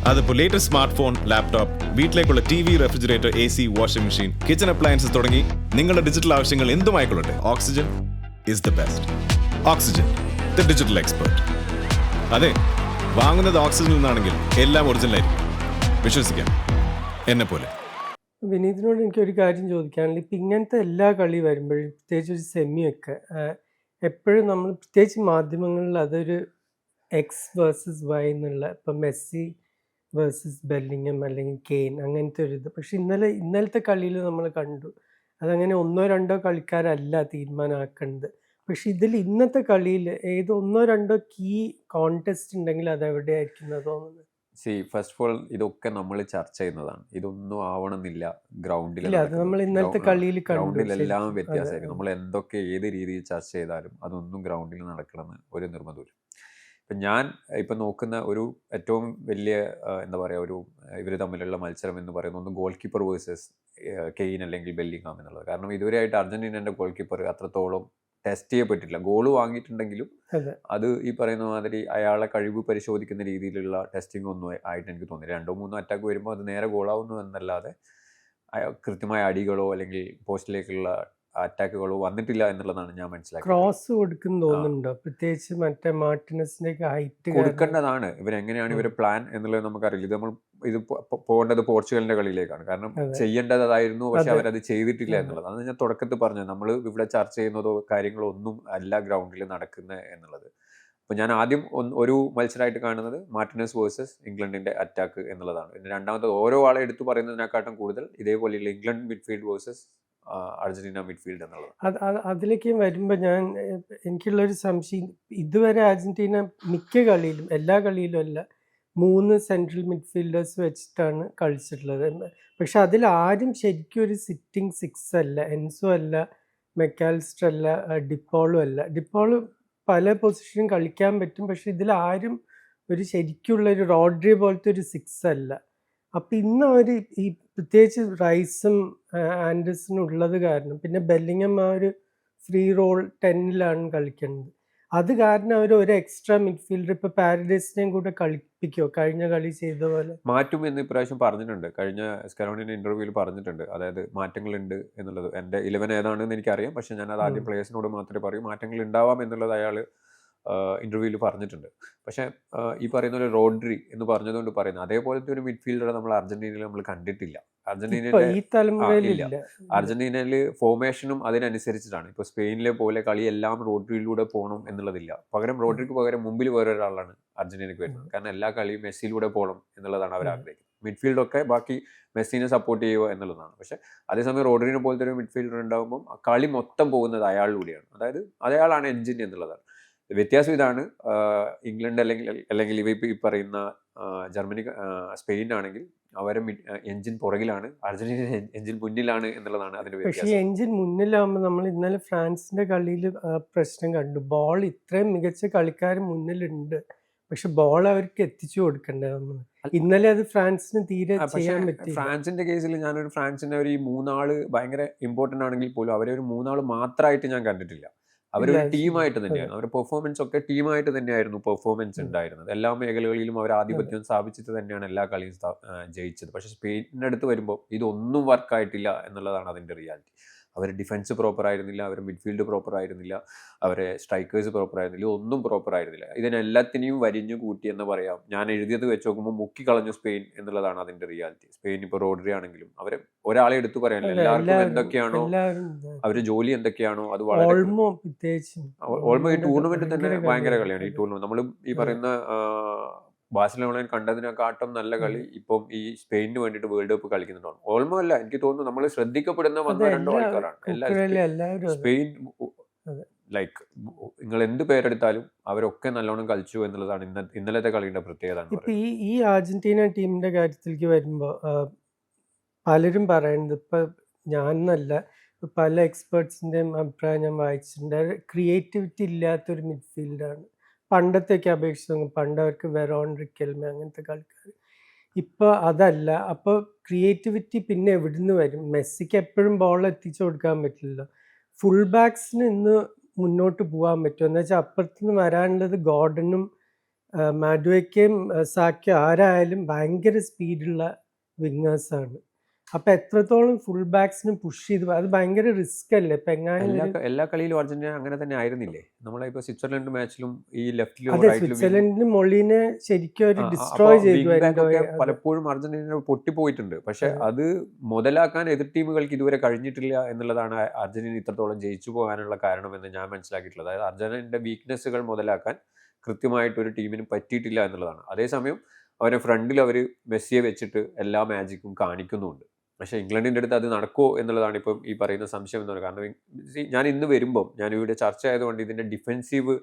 അതിപ്പോൾ latest smartphone, laptop, വീട്ടിലേക്കുള്ള T V, refrigerator, AC, washing machine, kitchen appliances തുടങ്ങി നിങ്ങളുടെ ഡിജിറ്റൽ ആവശ്യങ്ങൾ എന്തുമായിക്കൊള്ളട്ടെ, Oxygen is the best. Oxygen, the digital expert. അതെ, വാങ്ങുന്നത് ഓക്സിജനിൽ നിന്നാണെങ്കിൽ എല്ലാം ഒറിജിനൽ ആയിരിക്കും. വിശ്വസിക്കാം, എന്നെ പോലെ. വിനീതിനോട് എനിക്കൊരു കാര്യം ചോദിക്കാനുള്ളത്, ഇപ്പം ഇങ്ങനത്തെ എല്ലാ കളി വരുമ്പോഴും പ്രത്യേകിച്ച് ഒരു സെമിയൊക്കെ എപ്പോഴും നമ്മൾ പ്രത്യേകിച്ച് മാധ്യമങ്ങളിൽ അതൊരു എക്സ് വേഴ്സസ് വൈ എന്നുള്ള, ഇപ്പം മെസ്സി വേഴ്സസ് ബെല്ലിങ്ങം അല്ലെങ്കിൽ കെയ്ൻ അങ്ങനത്തെ ഒരു ഇത്. പക്ഷെ ഇന്നലത്തെ കളിയിൽ നമ്മൾ കണ്ടു അതങ്ങനെ ഒന്നോ രണ്ടോ കളിക്കാരല്ല തീരുമാനമാക്കേണ്ടത്. പക്ഷെ ഇതിൽ ഇന്നത്തെ കളിയിൽ ഏതോ ഒന്നോ രണ്ടോ കീ കോൺടെസ്റ്റ് ഉണ്ടെങ്കിൽ അത് എവിടെയായിരിക്കും തോന്നുന്നത്? ഫസ്റ്റ് ഓഫ് ഓൾ ഇതൊക്കെ നമ്മൾ ചർച്ച ചെയ്യുന്നതാണ്. ഇതൊന്നും ആവണമെന്നില്ല ഗ്രൗണ്ടിൽ. അത് നമ്മൾ ഇന്നലത്തെ കളിയിൽ ഗ്രൗണ്ടിലെല്ലാം വ്യത്യാസമായിരിക്കും. നമ്മൾ എന്തൊക്കെ ഏത് രീതിയിൽ ചർച്ച ചെയ്താലും അതൊന്നും ഗ്രൗണ്ടിൽ നടക്കണമെന്ന് ഒരു നിർബന്ധമില്ല. ഇപ്പം ഞാൻ ഇപ്പം നോക്കുന്ന ഒരു ഏറ്റവും വലിയ എന്താ പറയുക, ഒരു ഇവർ തമ്മിലുള്ള മത്സരം എന്ന് പറയുന്നത് ഒന്ന് ഗോൾ കീപ്പർ വേഴ്സസ് കെയ്ൻ അല്ലെങ്കിൽ ബെല്ലിംഗാം എന്നുള്ളത്. കാരണം ഇതുവരെയായിട്ട് അർജന്റീനയുടെ ഗോൾ കീപ്പർ അത്രത്തോളം ടെസ്റ്റ് ചെയ്യപ്പെട്ടില്ല. ഗോള് വാങ്ങിയിട്ടുണ്ടെങ്കിലും അത് ഈ പറയുന്ന മാതിരി അയാളെ കഴിവ് പരിശോധിക്കുന്ന രീതിയിലുള്ള ടെസ്റ്റിംഗ് ഒന്നും ആയിട്ട് എനിക്ക് തോന്നി. 2-3 അറ്റാക്ക് വരുമ്പോൾ അത് നേരെ ഗോളാവുന്നു എന്നല്ലാതെ കൃത്യമായ അടികളോ അല്ലെങ്കിൽ പോസ്റ്റിലേക്കുള്ള അറ്റാക്കുകളോ വന്നിട്ടില്ല എന്നുള്ളതാണ് ഞാൻ മനസ്സിലാക്കുന്നത്. ക്രോസ് കൊടുക്കുന്നു തോന്നുന്നുണ്ടോ? പ്രത്യേകിച്ച് മറ്റേ മാർട്ടിനസിന്റെ ഹൈറ്റ് കൊടുക്കേണ്ടതാണ്. ഇവരെങ്ങനെയാണ് ഇവർ പ്ലാൻ എന്നുള്ളത് നമുക്കറിയില്ല. ഇത് പോകേണ്ടത് പോർച്ചുഗലിന്റെ കളിയിലേക്കാണ്. കാരണം ചെയ്യേണ്ടത് അതായിരുന്നു, പക്ഷെ അവരത് ചെയ്തിട്ടില്ല എന്നുള്ളത്. അത് ഞാൻ തുടക്കത്തിൽ പറഞ്ഞത്. നമ്മൾ ഇവിടെ ചർച്ച ചെയ്യുന്നതോ കാര്യങ്ങളോ ഒന്നും അല്ല ഗ്രൗണ്ടിൽ നടക്കുന്നത് എന്നുള്ളത്. അപ്പോൾ ഞാൻ ആദ്യം ഒരു മത്സരമായിട്ട് കാണുന്നത് മാർട്ടിനസ് വേഴ്സസ് ഇംഗ്ലണ്ടിന്റെ അറ്റാക്ക് എന്നുള്ളതാണ്. പിന്നെ രണ്ടാമത്തെ ഓരോ ആളെ എടുത്തു പറയുന്നതിനെക്കാട്ടും കൂടുതൽ ഇതേപോലെയുള്ള England midfield versus Argentina midfield എന്നുള്ളത്. അതിലേക്ക് വരുമ്പോൾ എനിക്കുള്ളൊരു സംശയം, ഇതുവരെ അർജന്റീന മിക്ക കളിയിലും, എല്ലാ കളിയിലും അല്ല, 3 സെൻട്രൽ മിഡ്ഫീൽഡേഴ്സ് വെച്ചിട്ടാണ് കളിച്ചിട്ടുള്ളത്. പക്ഷെ അതിൽ ആരും ശരിക്കും ഒരു സിറ്റിംഗ് 6 അല്ല. എൻസോ അല്ല, മെക്കാലിസ്റ്റർ അല്ല, ഡിപ്പോളും അല്ല. ഡിപ്പോള് പല പൊസിഷനും കളിക്കാൻ പറ്റും, പക്ഷെ ഇതിലാരും ഒരു ശരിക്കുള്ളൊരു റോഡ്രി പോലത്തെ ഒരു 6 അല്ല. അപ്പം ഇന്ന് അവർ ഈ പ്രത്യേകിച്ച് റൈസും ആൻഡേഴ്സണും ഉള്ളത് കാരണം, പിന്നെ ബെല്ലിങ്ങം ആ ഒരു ഫ്രീ റോൾ 10-ലാണ് കളിക്കുന്നത്. അത് കാരണം അവർ ഒരു എക്സ്ട്രാ മിഡ്ഫീൽഡർ ഇപ്പോൾ പാരഡൈസിനെയും കൂടെ കളിപ്പിക്കുമോ? കഴിഞ്ഞ കളി ചെയ്ത പോലെ മാറ്റും എന്ന് ഇപ്രാവശ്യം പറഞ്ഞിട്ടുണ്ട്. കഴിഞ്ഞ സ്കലോണിന്റെ ഇന്റർവ്യൂവിൽ പറഞ്ഞിട്ടുണ്ട്. അതായത് മാറ്റങ്ങളുണ്ട് എന്നുള്ളത്. എൻ്റെ 11 ഏതാണെന്ന് എനിക്കറിയാം, പക്ഷെ ഞാൻ അത് ആദ്യം പ്ലേയേഴ്സിനോട് മാത്രമേ പറയൂ. മാറ്റങ്ങൾ ഉണ്ടാവാം എന്നുള്ളത് അയാൾ ഇന്റർവ്യൂവിൽ പറഞ്ഞിട്ടുണ്ട്. പക്ഷെ ഈ പറയുന്ന ഒരു റോഡ്രി എന്ന് പറഞ്ഞതുകൊണ്ട് പറയുന്നത് അതേപോലത്തെ ഒരു മിഡ്ഫീൽഡറെ നമ്മൾ അർജന്റീനയിൽ നമ്മൾ കണ്ടിട്ടില്ല. അർജന്റീനയിൽ ഫോർമേഷനും അതിനനുസരിച്ചിട്ടാണ്. ഇപ്പോൾ സ്പെയിനിലെ പോലെ കളിയെല്ലാം റോഡ്രിയിലൂടെ പോകണം എന്നുള്ളതില്ല. പകരം റോഡ്രിക്ക് പകരം മുമ്പിൽ വേറെ ഒരാളാണ് അർജന്റീനയ്ക്ക് വരുന്നത്. കാരണം എല്ലാ കളിയും മെസ്സിയിലൂടെ പോകണം എന്നുള്ളതാണ് അവർ ആഗ്രഹിക്കുന്നത്. മിഡ്ഫീൽഡൊക്കെ ബാക്കി മെസ്സിനെ സപ്പോർട്ട് ചെയ്യുക എന്നുള്ളതാണ്. പക്ഷെ അതേസമയം റോഡ്രിനെ പോലത്തെ ഒരു മിഡ്ഫീൽഡർ ഉണ്ടാകുമ്പോൾ കളി മൊത്തം പോകുന്നത് അയാളിലൂടെയാണ്. അതായത് അയാളാണ് എൻജിൻ എന്നുള്ളതാണ്. വ്യത്യാസം ഇതാണ്. ഇംഗ്ലണ്ട് അല്ലെങ്കിൽ ഇവ ഈ പറയുന്ന ജർമ്മനി, സ്പെയിൻ ആണെങ്കിൽ അവരെ എൻജിൻ പുറകിലാണ്, അർജന്റീന എൻജിൻ മുന്നിലാണ് എന്നുള്ളതാണ് അതിന്റെ വ്യത്യാസം. പക്ഷേ എൻജിൻ മുന്നിലാകുമ്പോൾ നമ്മൾ ഇന്നലെ ഫ്രാൻസിന്റെ കളിയിൽ പ്രശ്നം കണ്ടു. ബോൾ ഇത്രയും മികച്ച കളിക്കാർ മുന്നിലുണ്ട്, പക്ഷെ ബോൾ അവർക്ക് എത്തിച്ചു കൊടുക്കണ്ടേ നമ്മൾ. ഇന്നലെ അത് ഫ്രാൻസിന് തീരെ ചെയ്യാൻ പറ്റി. ഫ്രാൻസിന്റെ കേസിൽ ഞാനൊരു ഫ്രാൻസിന്റെ ഒരു 3 ആള് ഭയങ്കര ഇമ്പോർട്ടന്റ് ആണെങ്കിൽ പോലും അവരെ ഒരു 3 ആള് മാത്രമായിട്ട് ഞാൻ കണ്ടിട്ടില്ല. അവരൊരു ടീമായിട്ട് തന്നെയാണ്. അവരുടെ പെർഫോമൻസ് ഒക്കെ ടീമായിട്ട് തന്നെയായിരുന്നു പെർഫോമൻസ് ഉണ്ടായിരുന്നത്. എല്ലാ മേഖലകളിലും അവർ ആധിപത്യം സ്ഥാപിച്ചിട്ട് തന്നെയാണ് എല്ലാ കളിയും ജയിച്ചത്. പക്ഷെ സ്പെയിനിന്റെ അടുത്ത് വരുമ്പോൾ ഇതൊന്നും വർക്കായിട്ടില്ല എന്നുള്ളതാണ് അതിന്റെ റിയാലിറ്റി. അവർ ഡിഫൻസ് പ്രോപ്പർ ആയിരുന്നില്ല, അവർ മിഡ്ഫീൽഡ് പ്രോപ്പർ ആയിരുന്നില്ല, അവരെ സ്ട്രൈക്കേഴ്സ് പ്രോപ്പർ ആയിരുന്നില്ല, ഒന്നും പ്രോപ്പർ ആയിരുന്നില്ല. ഇതിനെല്ലാത്തിനെയും വരിഞ്ഞു കൂട്ടി എന്ന് പറയാം. ഞാൻ എഴുതിയത് വെച്ച് നോക്കുമ്പോൾ മുക്കിക്കളഞ്ഞു സ്പെയിൻ എന്നുള്ളതാണ് അതിന്റെ റിയാലിറ്റി. സ്പെയിൻ ഇപ്പോൾ റോഡ്രി ആണെങ്കിലും അവരെ ഒരാളെ എടുത്തു പറയാനില്ല. എല്ലാവർക്കും എന്തൊക്കെയാണോ അവര് ജോലി എന്തൊക്കെയാണോ അത് വളരെ ഓൾമോ ഈ ടൂർണമെന്റ് തന്നെ ഭയങ്കര കളിയാണ്. ഈ ടൂർണമെന്റ് നമ്മൾ ഈ പറയുന്ന ബാഴ്സലോണ കണ്ടതിനെക്കാട്ടും നല്ല കളി ഇപ്പം ഈ സ്പെയിനിന് വേണ്ടിയിട്ട് വേൾഡ് കപ്പ് കളിക്കുന്നുണ്ടാവും. ഓൾമോ അല്ല, എനിക്ക് തോന്നുന്നു നമ്മൾ ശ്രദ്ധിക്കപ്പെടുന്ന 1-2 ആൾക്കാരാണ്. സ്പെയിൻ ലൈക്ക് നിങ്ങൾ എന്ത് പേരെടുത്താലും അവരൊക്കെ നല്ലോണം കളിച്ചു എന്നുള്ളതാണ് ഇന്നലത്തെ കളിയുടെ പ്രത്യേകത. ഇപ്പൊ ഈ അർജന്റീന ടീമിന്റെ കാര്യത്തിലേക്ക് വരുമ്പോ പലരും പറയുന്നത്, ഇപ്പൊ ഞാനല്ല, പല എക്സ്പേർട്സിന്റെയും അഭിപ്രായം ഞാൻ വായിച്ചിട്ടുണ്ട്, ക്രിയേറ്റിവിറ്റി ഇല്ലാത്തൊരു മിഡ്ഫീൽഡാണ്. പണ്ടത്തേക്ക് അപേക്ഷിച്ച് പണ്ട് അവർക്ക് വെറോൺ, റിക്കൽമെ അങ്ങനത്തെ കളിക്കാർ. ഇപ്പോൾ അതല്ല. അപ്പോൾ ക്രിയേറ്റിവിറ്റി പിന്നെ എവിടുന്ന് വരും? മെസ്സിക്ക് എപ്പോഴും ബോൾ എത്തിച്ചു കൊടുക്കാൻ പറ്റില്ലല്ലോ. ഫുൾ ബാക്സിന് ഇന്ന് മുന്നോട്ട് പോകാൻ പറ്റുമോ എന്ന് വെച്ചാൽ അപ്പുറത്തുനിന്ന് വരാനുള്ളത് ഗോർഡനും മാഡ്വേക്കയും സാക്കോ ആരായാലും ഭയങ്കര സ്പീഡുള്ള വിങ്ങേഴ്സാണ്. അപ്പം എത്രത്തോളം ഫുൾ ബാക്സിന് പുഷ് ചെയ്ത് അത് ഭയങ്കര റിസ്ക് അല്ലേ? ഇപ്പം എങ്ങാനും എല്ലാ കളിയിലും അർജന്റീന അങ്ങനെ തന്നെ ആയിരുന്നില്ലേ? നമ്മളെ ഇപ്പോൾ സ്വിറ്റ്സർലൻഡ് മാച്ചിലും ഈ ലെഫ്റ്റിലും അതെ, റൈറ്റിലും സ്വിറ്റ്സർലൻഡിന് മൊളീനെ ശരിക്കും അവർ അപ്പോൾ ഡിസ്ട്രോയ് ചെയ്തു വിങ് ബാക്ക് ഒക്കെ എൻഡോയെ. പലപ്പോഴും അർജന്റീന പൊട്ടിപ്പോയിട്ടുണ്ട്. പക്ഷെ അതെ. അത് മുതലാക്കാൻ എതിർ ടീമുകൾക്ക് ഇതുവരെ കഴിഞ്ഞിട്ടില്ല എന്നുള്ളതാണ് അർജന്റീന ഇത്രത്തോളം ജയിച്ചു പോകാനുള്ള കാരണമെന്ന് ഞാൻ മനസ്സിലാക്കിയിട്ടുള്ളത്. അതായത് അർജന്റീനയുടെ വീക്ക്നെസ്സുകൾ മുതലാക്കാൻ കൃത്യമായിട്ട് ഒരു ടീമിന് പറ്റിയിട്ടില്ല എന്നുള്ളതാണ്. അതേസമയം അവരെ ഫ്രണ്ടിൽ അവർ മെസ്സിയെ വെച്ചിട്ട് എല്ലാ മാജിക്കും കാണിക്കുന്നുമുണ്ട്. പക്ഷേ ഇംഗ്ലണ്ടിൻ്റെ അടുത്ത് അത് നടക്കുമോ എന്നുള്ളതാണ് ഇപ്പം ഈ പറയുന്ന സംശയം എന്ന് പറയുന്നത്. കാരണം ഞാൻ ഇന്ന് വരുമ്പം ഞാനിവിടെ ചർച്ച ആയതുകൊണ്ട് ഇതിൻ്റെ ഡിഫെൻസീവ്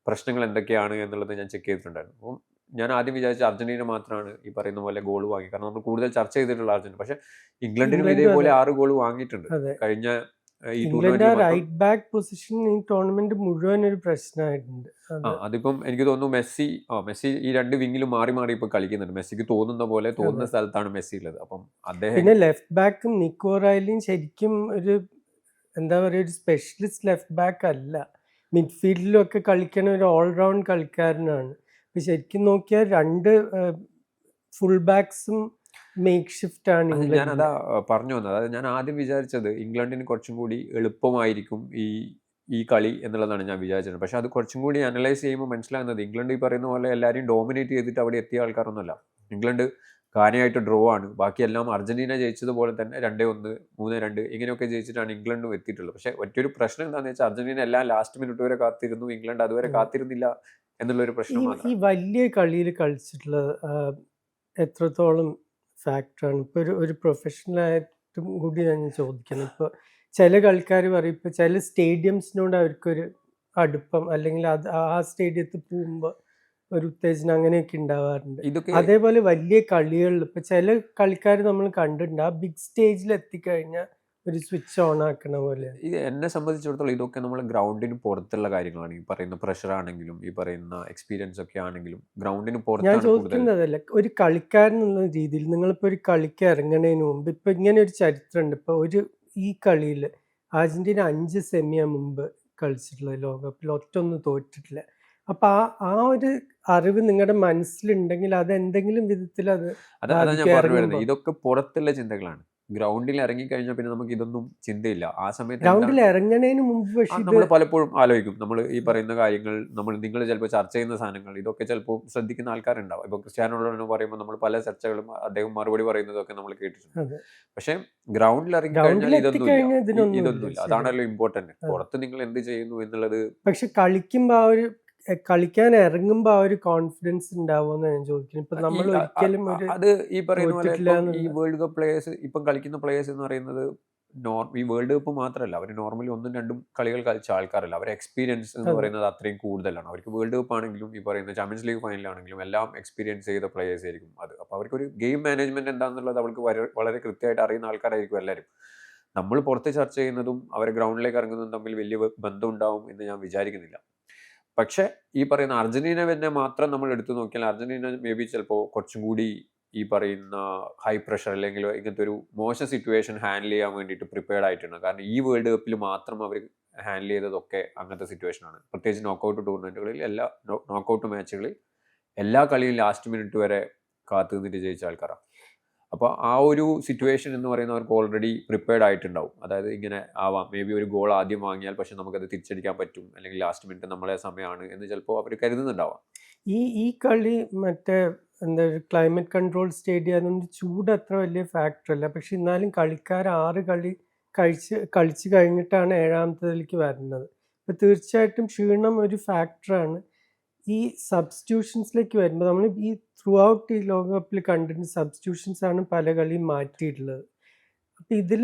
പ്രശ്നങ്ങൾ എന്തൊക്കെയാണ് എന്നുള്ളത് ഞാൻ ചെക്ക് ചെയ്തിട്ടുണ്ടായിരുന്നു. അപ്പം ഞാൻ ആദ്യം വിചാരിച്ച അർജന്റീന മാത്രമാണ് ഈ പറയുന്ന പോലെ ഗോൾ വാങ്ങി. കാരണം നമ്മൾ കൂടുതൽ ചർച്ച ചെയ്തിട്ടുള്ള അർജന്റീന. പക്ഷേ ഇംഗ്ലണ്ടിനും ഇംഗ്ലണ്ടും ഇതേപോലെ അതെ. 6 ഗോൾ വാങ്ങിയിട്ടുണ്ട് അതെ. കഴിഞ്ഞ ഈ ഇംഗ്ലണ്ട് ആ ടൂർണമെന്റിൽ മാത്രം. റൈറ്റ് ബാക്ക് പൊസിഷൻ ഈ ടൂർണമെന്റ് മുഴുവൻ ഒരു പ്രശ്നമായിട്ടുണ്ട്. അത് അതിപ്പം എനിക്ക് തോന്നുന്നു മെസ്സി ഈ 2 വിങ്ങിലും മാറി മാറി ഇപ്പൊ കളിക്കുന്നുണ്ട്. മെസ്സിക്ക് തോന്നുന്ന പോലെ തോന്നുന്ന അതെ. സ്ഥലത്താണ് മെസ്സി ഉള്ളത്. അപ്പം അദ്ദേഹം പിന്നെ ലെഫ്റ്റ് ബാക്കും നിക്കോ റൈലിയും ശരിക്കും ഒരു എന്താ പറയുക ഒരു സ്പെഷ്യലിസ്റ്റ് ലെഫ്റ്റ് ബാക്ക് അല്ല. മിഡ്ഫീൽഡിലൊക്കെ കളിക്കണ ഒരു ഓൾറൗണ്ട് കളിക്കാരനാണ്. ഇപ്പം ശരിക്കും നോക്കിയാൽ 2 ഫുൾ ബാക്സും മേക്ക് ഷിഫ്റ്റ് ആണ് ഞാനതാ ഇംഗ്ലണ്ടിന്റെ. പറഞ്ഞു വന്നത്. അതായത് ഞാൻ ആദ്യം വിചാരിച്ചത് ഇംഗ്ലണ്ടിന് കുറച്ചും കൂടി എളുപ്പമായിരിക്കും ഈ കളി എന്നുള്ളതാണ് ഞാൻ വിചാരിച്ചത്. പക്ഷെ അത് കുറച്ചും കൂടി അനലൈസ് ചെയ്യുമ്പോൾ മനസ്സിലാകുന്നത് ഇംഗ്ലണ്ട് ഈ പറയുന്ന പോലെ എല്ലാവരെയും ഡോമിനേറ്റ് ചെയ്തിട്ട് അവിടെ എത്തിയ ആൾക്കാരൊന്നുമല്ല. ഇംഗ്ലണ്ട് കാര്യമായിട്ട് ഡ്രോ ആണ്. ബാക്കിയെല്ലാം അർജന്റീന ജയിച്ചതുപോലെ തന്നെ 2-1, 3-2 ഇങ്ങനെയൊക്കെ ജയിച്ചിട്ടാണ് ഇംഗ്ലണ്ടും എത്തിയിട്ടുള്ളത്. പക്ഷേ ഒറ്റൊരു പ്രശ്നം എന്താണെന്ന് വെച്ചാൽ അർജന്റീന എല്ലാം ലാസ്റ്റ് മിനിറ്റ് വരെ കാത്തിരുന്നു. ഇംഗ്ലണ്ട് അതുവരെ കാത്തിരുന്നില്ല എന്നുള്ളൊരു ഈ പ്രശ്നം ഈ മാത്രമാണ്. വലിയ കളിയിൽ കളിച്ചിട്ടുള്ള എത്രത്തോളം ഫാക്ടറാണ് ഇപ്പോൾ ഒരു പ്രൊഫഷണലായിട്ടും കൂടി ഞാൻ ചോദിക്കണം. ഇപ്പോൾ ചില കളിക്കാർ പറയും ഇപ്പോൾ ചില സ്റ്റേഡിയംസിനോട് അവർക്കൊരു അടുപ്പം അല്ലെങ്കിൽ അത് ആ സ്റ്റേഡിയത്തിൽ പോകുമ്പോൾ ഒരു ഉത്തേജനം അങ്ങനെയൊക്കെ ഉണ്ടാവാറുണ്ട്. ഇതൊക്കെ അതേപോലെ വലിയ കളികളിൽ ഇപ്പോൾ ചില കളിക്കാർ നമ്മൾ കണ്ടിട്ടുണ്ട് ആ ബിഗ് സ്റ്റേജിൽ എത്തിക്കഴിഞ്ഞാൽ ഒരു സ്വിച്ച് ഓൺ ആക്കണ പോലെ. ഇത് എന്നെ സംബന്ധിച്ചിടത്തോളം ഇതൊക്കെ നമ്മൾ ഗ്രൗണ്ടിന് പുറത്തുള്ള കാര്യങ്ങളാണ്. ഈ പറയുന്ന പ്രഷർ ആണെങ്കിലും ഈ പറയുന്ന എക്സ്പീരിയൻസ് ഒക്കെ ആണെങ്കിലും ഗ്രൗണ്ടിന് ഞാൻ പുറത്താണ് കൂടുതൽ. ചോദിക്കുന്നതല്ല ഒരു കളിക്കാരൻ എന്നുള്ള രീതിയിൽ നിങ്ങളിപ്പോൾ ഒരു കളിക്ക് ഇറങ്ങുന്നതിന് മുമ്പ് ഇപ്പോൾ ഇങ്ങനെ ഒരു ചരിത്രമുണ്ട്. ഇപ്പോൾ ഈ കളിയിൽ അർജന്റീന 5 സെമിയ മുമ്പ് കളിച്ചിട്ടുള്ള ലോകകപ്പിൽ ഒറ്റൊന്നും തോറ്റിട്ടില്ല. അപ്പോൾ ആ ഒരു അറിവ് നിങ്ങളുടെ മനസ്സിലുണ്ടെങ്കിൽ അത് എന്തെങ്കിലും വിധത്തിൽ അത് അതാ ഞാൻ ബാധിക്കും പറഞ്ഞു വരുന്നത്. ഇറങ്ങുമ്പോൾ. ഇതൊക്കെ പുറത്തുള്ള ചിന്തകളാണ്. ഗ്രൗണ്ടിൽ ഇറങ്ങിക്കഴിഞ്ഞാൽ പിന്നെ നമുക്ക് ഇതൊന്നും ചിന്തയില്ല. ആ സമയത്ത് ഗ്രൗണ്ടിൽ ഇറങ്ങുന്നതിന് മുമ്പ് പക്ഷെ ഇത് നമ്മൾ പലപ്പോഴും ആലോചിക്കും. നമ്മൾ ഈ പറയുന്ന കാര്യങ്ങൾ നിങ്ങൾ ചിലപ്പോൾ ചർച്ച ചെയ്യുന്ന സാധനങ്ങൾ ഇതൊക്കെ ചിലപ്പോൾ ശ്രദ്ധിക്കുന്ന ആൾക്കാരുണ്ടാവും. ഇപ്പോൾ ക്രിസ്ത്യാനോ റൊണാൾഡോ പറയുമ്പോൾ നമ്മൾ പല ചർച്ചകളും അദ്ദേഹം മറുപടി പറയുന്നതൊക്കെ നമ്മൾ കേട്ടിട്ടുണ്ട്. അതെ. പക്ഷേ ഗ്രൗണ്ടിൽ ഇറങ്ങിക്കഴിഞ്ഞാൽ ഗ്രൗണ്ടിൽ ഇതൊന്നുമില്ല. എത്തിക്കഴിഞ്ഞാൽ ഇതൊന്നുമില്ല. ശരി. അതാണല്ലോ ഇമ്പോർട്ടന്റ്. അതെ. പുറത്ത് നിങ്ങൾ എന്ത് ചെയ്യുന്നു എന്നുള്ളത്. പക്ഷെ കളിക്കുമ്പോൾ ആ ഒരു കളിക്കാൻ ഇറങ്ങുമ്പോൾ ആ ഒരു കോൺഫിഡൻസ് ഉണ്ടാവുമെന്ന് ഞാൻ ചോദിക്കുന്നത്. ഇപ്പൊ നമ്മൾ ഒരിക്കലും ഒരു അത് ഈ പറയുന്ന പോലെ തോറ്റിട്ടില്ല ഇപ്പം ഈ എന്നുള്ള വേൾഡ് കപ്പ് പ്ലേയേഴ്സ് ഇപ്പം കളിക്കുന്ന പ്ലേയേഴ്സ് എന്ന് പറയുന്നത് ഈ വേൾഡ് കപ്പ് മാത്രമല്ല, അവർ നോർമലി 1-2 കളികൾ കളിച്ച ആൾക്കാരല്ല. അവരെ എക്സ്പീരിയൻസ് എന്ന് അതെ. പറയുന്നത് അത്രയും കൂടുതലാണ്. അവർക്ക് വേൾഡ് കപ്പ് ആണെങ്കിലും ഈ പറയുന്ന ചാമ്പ്യൻസ് ലീഗ് ഫൈനലാണെങ്കിലും എല്ലാം എക്സ്പീരിയൻസ് ചെയ്ത പ്ലേയേഴ്സ് ആയിരിക്കും അത്. അപ്പോൾ അവർക്കൊരു ഗെയിം മാനേജ്മെന്റ് എന്താണെന്നുള്ളത് അവർക്ക് വളരെ കൃത്യമായിട്ട് അറിയുന്ന ആൾക്കാരായിരിക്കും എല്ലാവരും. നമ്മൾ പുറത്ത് ചർച്ച ചെയ്യുന്നതും അവരെ ഗ്രൗണ്ടിലേക്ക് ഇറങ്ങുന്നതും തമ്മിൽ വലിയ ബന്ധം ഉണ്ടാവും എന്ന് ഞാൻ വിചാരിക്കുന്നില്ല. പക്ഷേ ഈ പറയുന്ന അർജന്റീന തന്നെ മാത്രം നമ്മൾ എടുത്തു നോക്കിയാൽ അർജന്റീന മേ ബി ചിലപ്പോൾ കുറച്ചും കൂടി ഈ പറയുന്ന ഹൈ പ്രഷർ അല്ലെങ്കിൽ ഇങ്ങനത്തെ ഒരു മോശം സിറ്റുവേഷൻ ഹാൻഡിൽ ചെയ്യാൻ വേണ്ടിയിട്ട് പ്രിപ്പയർഡ് ആയിട്ടുണ്ട്. കാരണം ഈ വേൾഡ് കപ്പിൽ മാത്രം അവർ ഹാൻഡിൽ ചെയ്തതൊക്കെ അങ്ങനത്തെ സിറ്റുവേഷനാണ്. പ്രത്യേകിച്ച് നോക്കൗട്ട് ടൂർണമെന്റുകളിൽ നോക്കൗട്ട് മാച്ചുകളിൽ എല്ലാ കളിയും ലാസ്റ്റ് മിനിറ്റ് വരെ കാത്തു നിന്നിട്ട് ജയിച്ച ആൾക്കാരാണ്. അപ്പോൾ ആ ഒരു സിറ്റുവേഷൻ എന്ന് പറയുന്നത് അവർക്ക് ഓൾറെഡി പ്രിപ്പയർഡ് ആയിട്ടുണ്ടാവും. അതായത് ഇങ്ങനെ ആവാം, മേ ബി ഒരു ഗോൾ ആദ്യം വാങ്ങിയാൽ പക്ഷെ നമുക്കത് തിരിച്ചടിക്കാൻ പറ്റും, അല്ലെങ്കിൽ ലാസ്റ്റ് മിനിറ്റ് നമ്മളെ സമയമാണ് എന്ന് ചിലപ്പോൾ അവർ കരുതുന്നുണ്ടാവാം. ഈ കളി മറ്റേ എന്താ ഒരു ക്ലൈമറ്റ് കൺട്രോൾ സ്റ്റേഡിയം അതുകൊണ്ട് ചൂട് അത്ര വലിയ ഫാക്ടർ അല്ല. പക്ഷെ എന്നാലും കളിക്കാർ 6 കളി കളിച്ച് കഴിഞ്ഞിട്ടാണ് 7ാമത്തേതിലേക്ക് വരുന്നത്. അപ്പോൾ തീർച്ചയായിട്ടും ക്ഷീണം ഒരു ഫാക്ടറാണ്. ഈ സബ്സ്റ്റിറ്റ്യൂഷൻസിലേക്ക് വരുമ്പോൾ നമ്മൾ ഈ ത്രൂ ഔട്ട് ഈ ലോകകപ്പിൽ കണ്ടിട്ട് സബ്സ്റ്റിറ്റ്യൂഷൻസ് ആണ് പല കളിയും മാറ്റിയിട്ടുള്ളത്. അപ്പം ഇതിൽ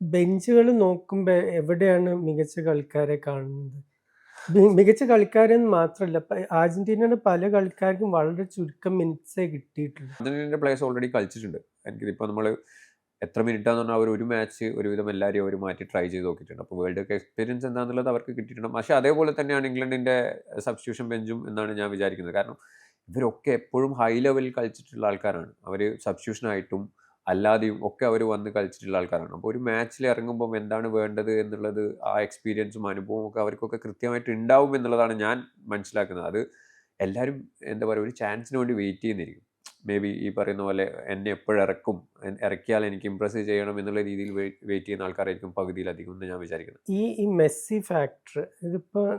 ബെഞ്ചുകൾ നോക്കുമ്പോൾ എവിടെയാണ് മികച്ച കളിക്കാരെ കാണുന്നത്? മികച്ച കളിക്കാരെന്ന് മാത്രമല്ല അർജന്റീനയുടെ പല കളിക്കാർക്കും വളരെ ചുരുക്കം മിനിറ്റ്സേ കിട്ടിയിട്ടുള്ളൂ. അർജന്റീനയുടെ പ്ലേയേഴ്സ് ഓൾറെഡി കളിച്ചിട്ടുണ്ട്. എനിക്കിപ്പോൾ നമ്മൾ എത്ര മിനിറ്റാന്ന് പറഞ്ഞാൽ അവർ ഒരു മാച്ച് ഒരുവിധം എല്ലാവരെയും അവർ മാറ്റി ട്രൈ ചെയ്ത് നോക്കിയിട്ടുണ്ട്. അപ്പോൾ വേൾഡ് കപ്പ് എക്സ്പീരിയൻസ് എന്താണെന്നുള്ളത് അവർക്ക് കിട്ടിയിട്ടുണ്ട്. പക്ഷേ അതേപോലെ തന്നെയാണ് ഇംഗ്ലണ്ടിൻ്റെ സബ്സ്റ്റിറ്റ്യൂഷൻ ബെഞ്ചും എന്നാണ് ഞാൻ വിചാരിക്കുന്നത്. കാരണം ഇവരൊക്കെ എപ്പോഴും ഹൈ ലെവലിൽ കളിച്ചിട്ടുള്ള ആൾക്കാരാണ്. അവർ സബ്സ്റ്റിറ്റ്യൂഷനായിട്ടും അല്ലാതെയും ഒക്കെ അവർ വന്ന് കളിച്ചിട്ടുള്ള ആൾക്കാരാണ്. അപ്പോൾ ഒരു മാച്ചിൽ ഇറങ്ങുമ്പം എന്താണ് വേണ്ടത് എന്നുള്ളത് ആ എക്സ്പീരിയൻസും അനുഭവവും ഒക്കെ അവർക്കൊക്കെ കൃത്യമായിട്ട് ഉണ്ടാവും എന്നുള്ളതാണ് ഞാൻ മനസ്സിലാക്കുന്നത്. അത് എല്ലാവരും എന്താ പറയുക ഒരു ചാൻസിന് വേണ്ടി വെയിറ്റ് ചെയ്യുന്നിരിക്കും. മേ ബി ഈ പറയുന്ന പോലെ എന്നെ എപ്പോഴിറക്കും, ഇറക്കിയാൽ എനിക്ക് ഇമ്പ്രസ് ചെയ്യണം എന്നുള്ള രീതിയിൽ വെയിറ്റ് ചെയ്യുന്ന ആൾക്കാരായിരിക്കും പകുതിയിലധികം എന്ന് ഞാൻ വിചാരിക്കുന്നത്. ഈ മെസ്സി ഫാക്ടർ ഇതിപ്പോൾ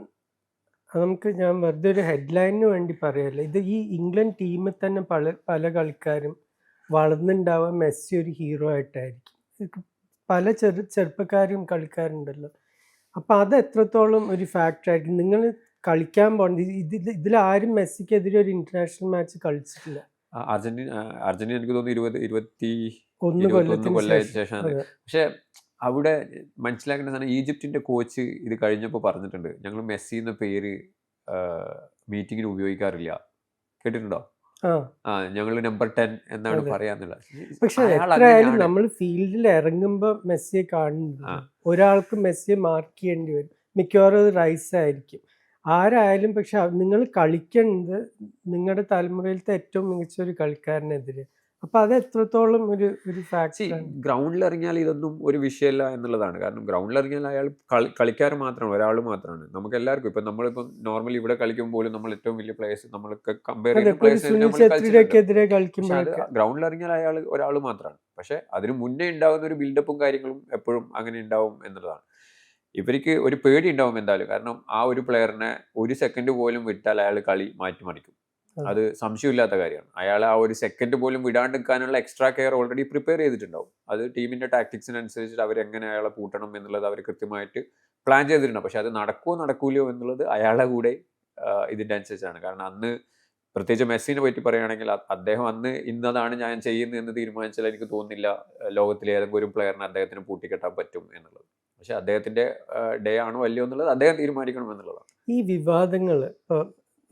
നമുക്ക് ഞാൻ വെറുതെ ഒരു ഹെഡ്ലൈനിന് വേണ്ടി പറയല്ല. ഇത് ഈ ഇംഗ്ലണ്ട് ടീമിൽ തന്നെ പല കളിക്കാരും വളർന്നുണ്ടാവാൻ മെസ്സി ഒരു ഹീറോ ആയിട്ടായിരിക്കും. ഇത് പല ചെറുപ്പക്കാരും കളിക്കാരുണ്ടല്ലോ. അപ്പോൾ അത് എത്രത്തോളം ഒരു ഫാക്ടർ ആയിരിക്കും. നിങ്ങൾ കളിക്കാൻ പോകുന്നത് ഇതിലാരും മെസ്സിക്കെതിരെ ഒരു ഇന്റർനാഷണൽ മാച്ച് കളിച്ചിട്ടില്ല. അർജന്റീന എനിക്ക് തോന്നുന്നു 1 കൊല്ലത്തിന് കൊല്ലത്തിന് ശേഷം. ശേഷമാണ്. അതെ. പക്ഷെ അവിടെ മനസ്സിലാക്കേണ്ട സാധനം ഈജിപ്തിന്റെ കോച്ച് ഇത് കഴിഞ്ഞപ്പോൾ പറഞ്ഞിട്ടുണ്ട്, ഞങ്ങൾ മെസ്സി എന്ന പേര് മീറ്റിങ്ങിന് ഉപയോഗിക്കാറില്ല. കേട്ടിട്ടുണ്ടോ? ഞങ്ങൾ നമ്പർ 10 എന്നാണ് അതെ. പറയാന്നുള്ളത്. പക്ഷെ അയാൾ എത്രയായാലും അങ്ങനെയാണ്. നമ്മൾ ഫീൽഡിൽ ഇറങ്ങുമ്പോൾ മെസ്സിയെ കാണുന്നില്ല. ഒരാൾക്ക് മെസ്സിയെ മാർക്ക് ചെയ്യേണ്ടി വരും. മിക്കവാറും അത് റൈസ് ആയിരിക്കും. ആരായാലും പക്ഷെ നിങ്ങൾ കളിക്കുന്നത് നിങ്ങളുടെ തലമുറയിലത്തെ ഏറ്റവും മികച്ച ഒരു കളിക്കാരനെതിരെ. അപ്പൊ അത് എത്രത്തോളം ഒരു ഫാക്ടറാണ്. ഗ്രൗണ്ടിൽ ഇറങ്ങിയാൽ ഇതൊന്നും ഒരു വിഷയമല്ല എന്നുള്ളതാണ്. കാരണം ഗ്രൗണ്ടിൽ ഇറങ്ങിയാൽ അയാൾ കളിക്കാരൻ മാത്രമാണ്, ഒരാൾ മാത്രമാണ്. നമുക്ക് എല്ലാവർക്കും ഇപ്പം നമ്മളിപ്പം നോർമലി ഇവിടെ കളിക്കുമ്പോൾ പോലും നമ്മൾ ഏറ്റവും വലിയ പ്ലേയേഴ്സ് നമ്മൾ കമ്പയർ ചെയ്യുന്ന സുനിൽ പ്ലേയേഴ്സ് ഛത്രിയുടെക്കെതിരെ പക്ഷെ അത് കളിക്കുമ്പോഴൊക്കെ ഗ്രൗണ്ടിൽ ഇറങ്ങിയാൽ അയാൾ ഒരാൾ മാത്രമാണ്. പക്ഷെ അതിന് മുന്നേ ഉണ്ടാകുന്ന ഒരു ബിൽഡപ്പും കാര്യങ്ങളും എപ്പോഴും അങ്ങനെ ഉണ്ടാവും എന്നുള്ളതാണ്. ഇവർക്ക് ഒരു പേടി ഉണ്ടാവും എന്തായാലും. കാരണം ആ ഒരു പ്ലെയറിനെ ഒരു സെക്കൻഡ് പോലും വിട്ടാൽ അയാൾ കളി മാറ്റിമറിക്കും. അത് സംശയമില്ലാത്ത കാര്യമാണ്. അയാൾ ആ ഒരു സെക്കൻഡ് പോലും വിടാണ്ടിരിക്കാനുള്ള എക്സ്ട്രാ കെയർ ഓൾറെഡി പ്രിപ്പയർ ചെയ്തിട്ടുണ്ടാവും. അത് ടീമിന്റെ ടാക്ടിക്സിനനുസരിച്ചിട്ട് അവരെങ്ങനെ അയാളെ പൂട്ടണം എന്നുള്ളത് അവർ കൃത്യമായിട്ട് പ്ലാൻ ചെയ്തിട്ടുണ്ടാവും. പക്ഷെ അത് നടക്കുമോ നടക്കൂലോ എന്നുള്ളത് അയാളുടെ കൂടെ ഇതിന്റെ അനുസരിച്ചാണ്. കാരണം അന്ന് പ്രത്യേകിച്ച് മെസ്സിനെ പറ്റി പറയുകയാണെങ്കിൽ അദ്ദേഹം അന്ന് ഇന്നതാണ് ഞാൻ ചെയ്യുന്നത് എന്ന് തീരുമാനിച്ചാൽ എനിക്ക് തോന്നുന്നില്ല ലോകത്തിലെ ഏതെങ്കിലും ഒരു പ്ലെയറിനെ അദ്ദേഹത്തിന് പൂട്ടിക്കെട്ടാൻ പറ്റും എന്നുള്ളത്. പക്ഷെ അദ്ദേഹത്തിന്റെ ഡേ ആണോ അല്ലയോ എന്നുള്ളത് അദ്ദേഹം തീരുമാനിക്കണം എന്നുള്ളതാണ്. ഈ വിവാദങ്ങൾ ഇപ്പോൾ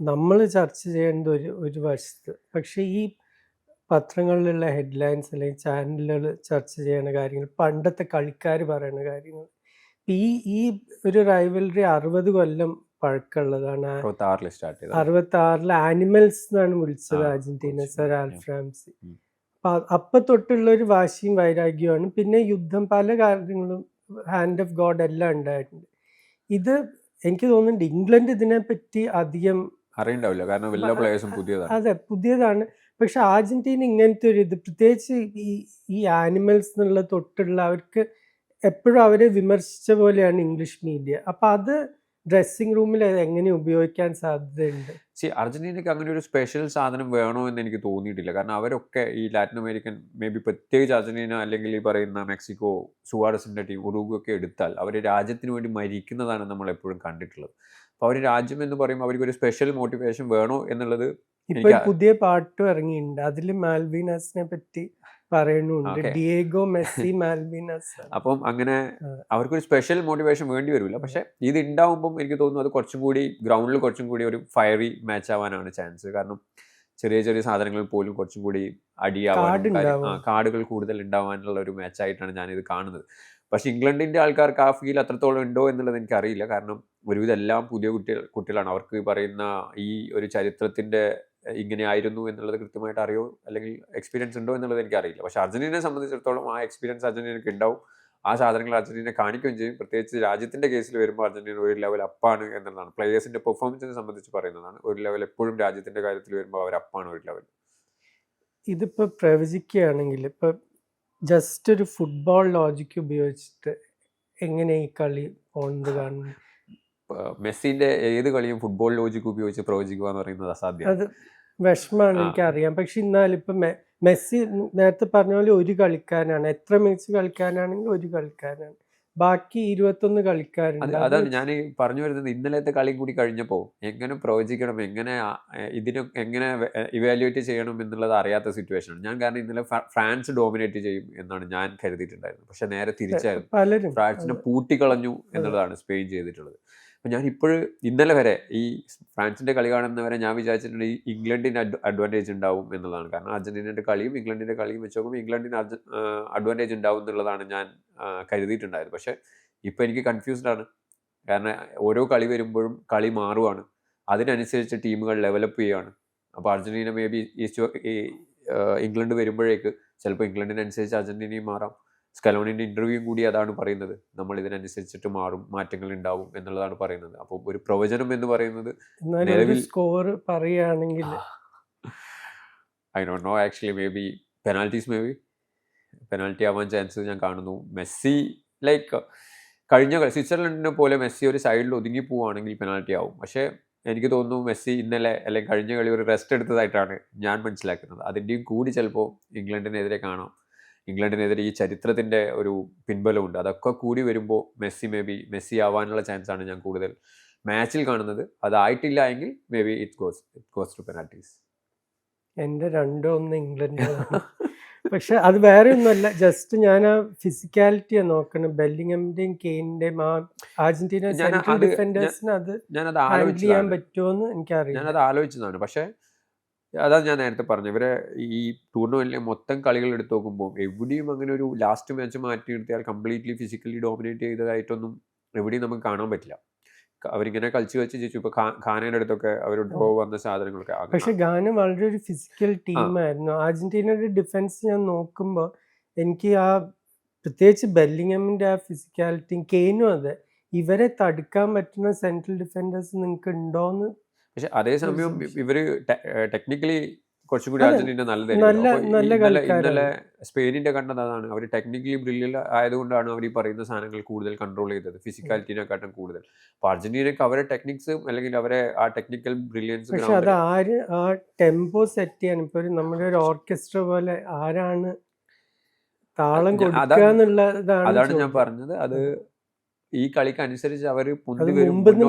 നമ്മൾ ചർച്ച ചെയ്യേണ്ട ഒരു വശത്ത്, പക്ഷെ ഈ പത്രങ്ങളിലുള്ള ഹെഡ്ലൈൻസ് അല്ലെങ്കിൽ ചാനലുകൾ ചർച്ച ചെയ്യുന്ന കാര്യങ്ങൾ, പണ്ടത്തെ കളിക്കാർ പറയുന്ന കാര്യങ്ങൾ, ഈ ഒരു റൈവലറി 60 കൊല്ലം പഴക്കമുള്ളതാണ്. 66 സ്റ്റാർട്ട് ചെയ്തത്. 66 ആനിമൽസ് എന്നാണ് വിളിച്ചത് അർജന്റീന സർ ആൽഫ്രാംസി. അപ്പൊ തൊട്ടുള്ള ഒരു വാശിയും വൈരാഗ്യമാണ്. പിന്നെ യുദ്ധം, പല കാര്യങ്ങളും, ഹാൻഡ് ഓഫ് ഗോഡ് എല്ലാം ഉണ്ടായിട്ടുണ്ട്. ഇത് എനിക്ക് തോന്നുന്നുണ്ട് ഇംഗ്ലണ്ട് ഇതിനെപ്പറ്റി അധികം അറിയണ്ടാവില്ല. കാരണം എല്ലാ പ്ലേയേഴ്സും പുതിയതാണ്. അതെ, പുതിയതാണ്. പക്ഷെ അർജന്റീന ഇങ്ങനത്തെ ഒരു ഇത്, പ്രത്യേകിച്ച് ഈ ആനിമൽസ് എന്നുള്ള തൊട്ടുള്ള, അവർക്ക് എപ്പോഴും അവരെ വിമർശിച്ച പോലെയാണ് ഇംഗ്ലീഷ് മീഡിയ. അപ്പൊ അത് ഡ്രസ്സിംഗ് റൂമിൽ എങ്ങനെ ഉപയോഗിക്കാൻ സാധ്യതയുണ്ട്? അർജന്റീനയ്ക്ക് അങ്ങനെ ഒരു സ്പെഷ്യൽ സാധനം വേണോ എന്ന് എനിക്ക് തോന്നിയിട്ടില്ല. കാരണം അവരൊക്കെ ഈ ലാറ്റിൻ അമേരിക്കൻ, മേ ബി പ്രത്യേകിച്ച് അർജന്റീന അല്ലെങ്കിൽ ഈ പറയുന്ന മെക്സിക്കോ, സുവാരസിന്റെ ടീം, ഉറുഗ്വ ഒക്കെ എടുത്താൽ അവർ രാജ്യത്തിന് വേണ്ടി മരിക്കുന്നതാണ് നമ്മൾ എപ്പോഴും കണ്ടിട്ടുള്ളത്. അപ്പോൾ അവർ രാജ്യം എന്ന് പറയുമ്പോൾ അവർക്ക് ഒരു സ്പെഷ്യൽ മോട്ടിവേഷൻ വേണോ എന്നുള്ളത് ഇപ്പൊ പുതിയ പാട്ടും ഇറങ്ങിയിട്ടുണ്ട്, അതിൽ മാൽവിനാസിനെ പറ്റി പറയുന്നുണ്ട്. Diego Messi Malvinas. അപ്പം അങ്ങനെ അവർക്കൊരു സ്പെഷ്യൽ മോട്ടിവേഷൻ വേണ്ടി വരില്ല. പക്ഷെ ഇത് ഉണ്ടാവുമ്പം എനിക്ക് തോന്നുന്നു അത് കുറച്ചും കൂടി ഗ്രൗണ്ടിൽ കുറച്ചും കൂടി ഒരു ഫയറി മാച്ച് ആവാനാണ് ചാൻസ്. കാരണം ചെറിയ ചെറിയ സാധനങ്ങളിൽ പോലും കുറച്ചും കൂടി അടിയാവാൻ, കാർഡുകൾ കൂടുതൽ ഉണ്ടാവാനുള്ള ഒരു മാച്ചായിട്ടാണ് ഞാനിത് കാണുന്നത്. പക്ഷെ ഇംഗ്ലണ്ടിന്റെ ആൾക്കാർക്ക് ആ ഫീൽ അത്രത്തോളം ഉണ്ടോ എന്നുള്ളത് എനിക്കറിയില്ല. കാരണം ഒരുവിധം എല്ലാം പുതിയ കുട്ടികളാണ്. അവർക്ക് പറയുന്ന ഈ ഒരു ചരിത്രത്തിന്റെ ഇങ്ങനെ ആയിരുന്നു എന്നുള്ളത് കൃത്യമായിട്ട് അറിയോ അല്ലെങ്കിൽ എക്സ്പീരിയൻസ് ഉണ്ടോ എന്നുള്ളത് എനിക്കറിയില്ല. പക്ഷെ അർജന്റീനയെ സംബന്ധിച്ചിടത്തോളം ആ എക്സ്പീരിയൻസ് അർജന്റീനയ്ക്ക് ഉണ്ടാവും. ആ സാധനങ്ങൾ അർജന്റീന കാണിക്കുകയും ചെയ്യും. പ്രത്യേകിച്ച് രാജ്യത്തിന്റെ കേസിൽ വരുമ്പോൾ അർജന്റീന ഒരു ലെവൽ അപ്പാണ് എന്നുള്ളതാണ്. പ്ലേയേഴ്സിന്റെ പെർഫോമൻസിനെ സംബന്ധിച്ച് പറയുന്നതാണ്. ഒരു ലെവൽ എപ്പോഴും രാജ്യത്തിന്റെ കാര്യത്തിൽ വരുമ്പോൾ അവർ അപ്പാണ് ഒരു ലെവൽ. ഇതിപ്പോൾ പ്രവചിക്കുകയാണെങ്കിൽ ഇപ്പൊ ജസ്റ്റ് ഒരു ഫുട്ബോൾ ലോജിക്ക് ഉപയോഗിച്ചിട്ട് എങ്ങനെ ഈ കളി പോകുന്നത് കാണുന്നു? മെസ്സിന്റെ ഏത് കളിയും ഫുട്ബോൾ ലോജിക്ക് ഉപയോഗിച്ച് പ്രവചിക്കുക എന്ന് പറയുന്നത് അസാധ്യമാണ്. അത് വിഷമാണ്, എനിക്കറിയാം. പക്ഷെ എന്നാലും ഇപ്പൊ മെസ്സി നേരത്തെ പറഞ്ഞ പോലെ ഒരു കളിക്കാരനാണ്. എത്ര മികച്ച കളിക്കാരനാണെങ്കിൽ ഒരു കളിക്കാരനാണ്. ബാക്കി 21 കളിക്കാരുണ്ട്. അതാണ് ഞാൻ പറഞ്ഞു വരുന്നത്. ഇന്നലത്തെ കളി കൂടി കഴിഞ്ഞപ്പോൾ എങ്ങനെ പ്രവചിക്കണം, എങ്ങനെ ഇതിനെ എങ്ങനെ ഇവാലുവേറ്റ് ചെയ്യണം എന്നുള്ളത് അറിയാത്ത സിറ്റുവേഷനാണ് ഞാൻ. കാരണം ഇന്നലെ ഫ്രാൻസ് ഡോമിനേറ്റ് ചെയ്യും എന്നാണ് ഞാൻ കരുതിയിട്ടുണ്ടായിരുന്നത്. പക്ഷെ നേരെ തിരിച്ചായിരുന്നു. പലരും ഫ്രാൻസിനെ പൂട്ടിക്കളഞ്ഞു എന്നുള്ളതാണ് സ്പെയിൻ ചെയ്തിട്ടുള്ളത്. അപ്പം ഞാൻ ഇപ്പോഴും ഇന്നലെ വരെ ഈ ഫ്രാൻസിന്റെ കളി കാണുന്നവരെ ഞാൻ വിചാരിച്ചിട്ടുണ്ട് ഈ ഇംഗ്ലണ്ടിന് അഡ്വാൻറ്റേജ് ഉണ്ടാവും എന്നുള്ളതാണ്. കാരണം അർജന്റീനയുടെ കളിയും ഇംഗ്ലണ്ടിന്റെ കളിയും വെച്ച് നോക്കുമ്പോൾ ഇംഗ്ലണ്ടിന് അഡ്വാൻറ്റേജ് ഉണ്ടാവും എന്നുള്ളതാണ് ഞാൻ കരുതിയിട്ടുണ്ടായത്. പക്ഷെ ഇപ്പം എനിക്ക് കൺഫ്യൂസ്ഡ് ആണ്. കാരണം ഓരോ കളി വരുമ്പോഴും കളി മാറുവാണ്. അതിനനുസരിച്ച് ടീമുകൾ ഡെവലപ്പ് ചെയ്യുകയാണ്. അപ്പോൾ അർജന്റീന മേ ബി ഈ ഇംഗ്ലണ്ട് വരുമ്പോഴേക്ക് ചിലപ്പോൾ ഇംഗ്ലണ്ടിനനുസരിച്ച് അർജന്റീനയും മാറാം. സ്കലോണിൻ്റെ ഇൻ്റർവ്യൂ കൂടി അതാണ് പറയുന്നത്, നമ്മൾ ഇതിനനുസരിച്ചിട്ട് മാറ്റങ്ങൾ ഉണ്ടാവും എന്നുള്ളതാണ് പറയുന്നത്. അപ്പോൾ ഒരു പ്രവചനം എന്ന് പറയുന്നത് എന്നാലും സ്കോർ പറയുകയാണെങ്കിൽ I don't know actually, may be penalty ആവാൻ ചാൻസ് ഞാൻ കാണുന്നു. മെസ്സി ലൈക്ക് കഴിഞ്ഞ സ്വിറ്റ്സർലൻഡിനെ പോലെ മെസ്സി ഒരു സൈഡിൽ ഒതുങ്ങി പോവുകയാണെങ്കിൽ പെനാൽറ്റി ആവും. പക്ഷേ എനിക്ക് തോന്നുന്നു മെസ്സി ഇന്നലെ അല്ലെങ്കിൽ കഴിഞ്ഞ കളി ഒരു റെസ്റ്റ് എടുത്തതായിട്ടാണ് ഞാൻ മനസ്സിലാക്കുന്നത്. അതിൻ്റെയും കൂടി ചിലപ്പോൾ ഇംഗ്ലണ്ടിനെതിരെ കാണാം. ഇംഗ്ലണ്ടിനെതിരെ ഈ ചരിത്രത്തിൻ്റെ ഒരു പിൻബലമുണ്ട്. അതൊക്കെ കൂടി വരുമ്പോൾ മെസ്സി ആവാനുള്ള ചാൻസാണ് ഞാൻ കൂടുതൽ മാച്ചിൽ കാണുന്നത്. അതായിട്ടില്ല എങ്കിൽ maybe it goes to penalties. എൻ്റെ 2-1 ഇംഗ്ലണ്ട്. പക്ഷെ അത് വേറെ ഒന്നുമല്ല, ജസ്റ്റ് ഞാൻ ആ ഫിസിക്കാലിറ്റിയാണ് നോക്കണം. ബെല്ലിംഗമിന്റെയും കെയിനിന്റെയും ആ അർജന്റീന സെൻട്രൽ ഡിഫൻഡേഴ്സിന് അത് ഹാൻഡിൽ ചെയ്യാൻ പറ്റുമോന്ന് എനിക്കറിയാം. ഞാനത് ആലോചിച്ചതാണ്. പക്ഷേ അതാണ് ഞാൻ നേരത്തെ പറഞ്ഞു, ഇവരെ ഈ ടൂർണമെന്റിലെ മൊത്തം കളികൾ എടുത്ത് നോക്കുമ്പോൾ എവിടെയും അങ്ങനെ ഒരു ലാസ്റ്റ് മാച്ച് മാറ്റി നിർത്തിയാൽ കംപ്ലീറ്റ്ലി ഫിസിക്കലി ഡോമിനേറ്റ് ചെയ്തതായിട്ടൊന്നും എവിടെയും നമുക്ക് കാണാൻ പറ്റില്ല. അവരിങ്ങനെ കളിച്ച് ജയിച്ചു. ഇപ്പൊ ഖാനയുടെ അടുത്തൊക്കെ അവർ ഡ്രോ വന്ന സാധനങ്ങളൊക്കെ. പക്ഷെ ഖാന വളരെ ഒരു ഫിസിക്കൽ ടീമായിരുന്നു. അർജന്റീനയുടെ ഡിഫൻസ് ഞാൻ നോക്കുമ്പോൾ എനിക്ക് ആ പ്രത്യേകിച്ച് ബെല്ലിംഗമിന്റെ ആ ഫിസിക്കാലിറ്റിയും കെയിനും അതെ, ഇവരെ തടുക്കാൻ പറ്റുന്ന സെൻട്രൽ ഡിഫൻഡേഴ്സ് നിങ്ങൾക്ക് ഉണ്ടോന്ന്. പക്ഷെ അതേസമയം ഇവര് ടെക്നിക്കലി കുറച്ചും കൂടി അർജന്റീന നല്ലതായിരുന്നു. ഇന്നലെ സ്പെയിനിന്റെ കണ്ടത് അതാണ്, അവർ ടെക്നിക്കലി ബ്രില്യൻ്റ് ആയതുകൊണ്ടാണ് അവർ ഈ പറയുന്ന സാധനങ്ങൾ കൂടുതൽ കൺട്രോൾ ചെയ്തത്, ഫിസിക്കാലിറ്റിനെക്കാട്ടും കൂടുതൽ. അപ്പൊ അർജന്റീനക്ക് അവരെ ടെക്നിക്സ് അല്ലെങ്കിൽ അവരെ ആ ടെക്നിക്കൽ ബ്രില്യൻസ്. പക്ഷെ അത് ആര് ആ ടെമ്പോ സെറ്റ് ചെയ്യാൻ, ഇപ്പൊ നമ്മുടെ ഒരു ഓർക്കസ്ട്ര പോലെ ആരാണ് താളം കൊടുക്കുക എന്നുള്ളതാണ്. അതാണ് ഞാൻ പറഞ്ഞത്, അത് ഈ കളിക്ക് അനുസരിച്ച് അവർ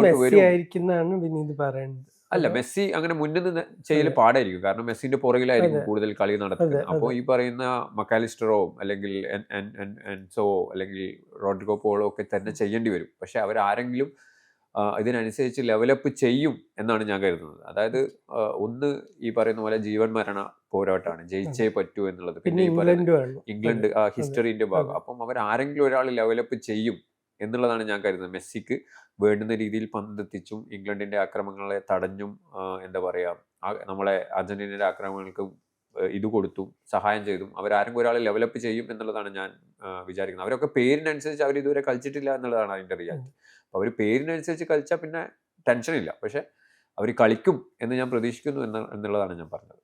മെസ്സി ആയിരിക്കുന്നതാണ് വിനീത് പറയുന്നത്. അല്ല, മെസ്സി അങ്ങനെ മുന്നിൽ നിന്ന് ചെയ്യൽ പാടായിരിക്കും, കാരണം മെസ്സിന്റെ പുറകിലായിരിക്കും കൂടുതൽ കളി നടത്തുന്നത്. അപ്പോൾ ഈ പറയുന്ന മക്കാലിസ്റ്ററോ അല്ലെങ്കിൽ എൻസോ അല്ലെങ്കിൽ റോഡ്രിഗോ പോളോ ഒക്കെ തന്നെ ചെയ്യേണ്ടി വരും. പക്ഷെ അവരാരെങ്കിലും ഇതിനനുസരിച്ച് ലെവലപ്പ് ചെയ്യും എന്നാണ് ഞാൻ കരുതുന്നത്. അതായത് ഒന്ന് ഈ പറയുന്ന പോലെ ജീവൻ മരണ പോരാട്ടമാണ്, ജയിച്ചേ പറ്റൂ എന്നുള്ളത്. പിന്നെ ഈ പറയുന്ന ഇംഗ്ലണ്ട് ഹിസ്റ്ററിന്റെ ഭാഗം. അപ്പം അവരാരെങ്കിലും ഒരാൾ ലെവലപ്പ് ചെയ്യും എന്നുള്ളതാണ് ഞാൻ കരുതുന്നത്. മെസ്സിക്ക് വേണ്ടുന്ന രീതിയിൽ പന്തെത്തിച്ചും ഇംഗ്ലണ്ടിന്റെ ആക്രമണങ്ങളെ തടഞ്ഞും എന്താ പറയുക, നമ്മളെ അർജന്റീനയുടെ ആക്രമണങ്ങൾക്ക് ഇത് കൊടുത്തും സഹായം ചെയ്തും അവരാരെങ്കിലും ഒരാൾ ലെവലപ്പ് ചെയ്യും എന്നുള്ളതാണ് ഞാൻ വിചാരിക്കുന്നത്. അവരൊക്കെ പേരിനനുസരിച്ച് അവർ ഇതുവരെ കളിച്ചിട്ടില്ല എന്നുള്ളതാണ് അതിൻ്റെ റിയാലിറ്റി. അപ്പോൾ അവർ പേരിനനുസരിച്ച് കളിച്ചാൽ പിന്നെ ടെൻഷനില്ല. പക്ഷെ അവർ കളിക്കും എന്ന് ഞാൻ പ്രതീക്ഷിക്കുന്നു എന്നുള്ളതാണ് ഞാൻ പറഞ്ഞത്.